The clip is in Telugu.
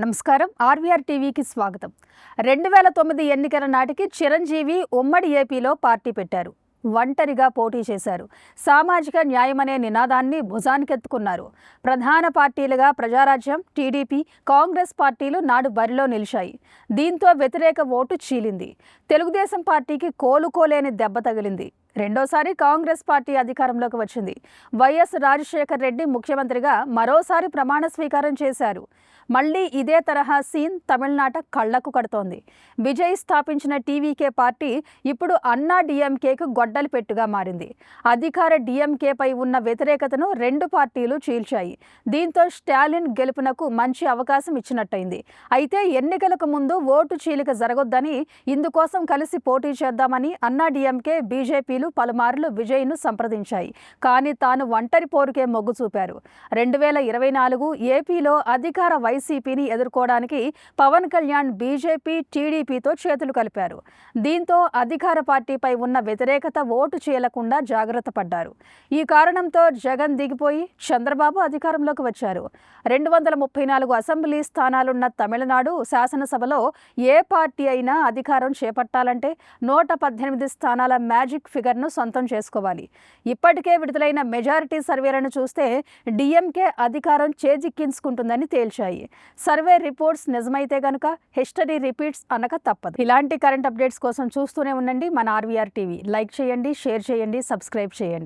నమస్కారం. ఆర్వీఆర్ టీవీకి స్వాగతం. 2009 ఎన్నికల నాటికి చిరంజీవి ఉమ్మడి ఏపీలో పార్టీ పెట్టారు. ఒంటరిగా పోటీ చేశారు. సామాజిక న్యాయమనే నినాదాన్ని భుజానికెత్తుకున్నారు. ప్రధాన పార్టీలుగా ప్రజారాజ్యం, టీడీపీ, కాంగ్రెస్ పార్టీలు నాడు బరిలో నిలిచాయి. దీంతో వ్యతిరేక ఓటు చీలింది. తెలుగుదేశం పార్టీకి కోలుకోలేని దెబ్బ తగిలింది. రెండోసారి కాంగ్రెస్ పార్టీ అధికారంలోకి వచ్చింది. వైఎస్ రాజశేఖర్ రెడ్డి ముఖ్యమంత్రిగా మరోసారి ప్రమాణ స్వీకారం చేశారు. మళ్లీ ఇదే తరహా సీన్ తమిళనాట కళ్లకు కడుతోంది. విజయ్ స్థాపించిన టీవీకే పార్టీ ఇప్పుడు అన్నా డీఎంకేకు గొడ్డలి పెట్టుగా మారింది. అధికార డీఎంకేపై ఉన్న వ్యతిరేకతను రెండు పార్టీలు చీల్చాయి. దీంతో స్టాలిన్ గెలుపునకు మంచి అవకాశం ఇచ్చినట్టయింది. అయితే ఎన్నికలకు ముందు ఓటు చీలిక జరగొద్దని, ఇందుకోసం కలిసి పోటీ చేద్దామని అన్నా డీఎంకే, బీజేపీలు పలుమార్లు విజయ్ను సంప్రదించాయి. కానీ తాను ఒంటరి పోరుకే మొగ్గు చూపారు. 2024 ఏపీలో అధికార వైసీపీని ఎదుర్కోవడానికి పవన్ కళ్యాణ్ బీజేపీ, టీడీపీతో చేతులు కలిపారు. దీంతో అధికార పార్టీపై ఉన్న వ్యతిరేకత ఓటు చీలకుండా జాగ్రత్త పడ్డారు. ఈ కారణంతో జగన్ దిగిపోయి చంద్రబాబు అధికారంలోకి వచ్చారు. 234 అసెంబ్లీ స్థానాలున్న తమిళనాడు శాసనసభలో ఏ పార్టీ అయినా అధికారం చేపట్టాలంటే 118 స్థానాల మ్యాజిక్ ఫిగర్ను సొంతం చేసుకోవాలి. ఇప్పటికే విడుదలైన మెజారిటీ సర్వేలను చూస్తే డీఎంకే అధికారం చేజిక్కించుకుంటుందని తేల్చాయి. సర్వే రిపోర్ట్స్ నిజమైతే గనుక హిస్టరీ రిపీట్స్ అనక తప్పదు. ఇలాంటి కరెంట్ అప్డేట్స్ కోసం చూస్తూనే ఉండండి మన ఆర్వీఆర్ టీవీ. లైక్ చేయండి, షేర్ చేయండి, సబ్స్క్రైబ్ చేయండి.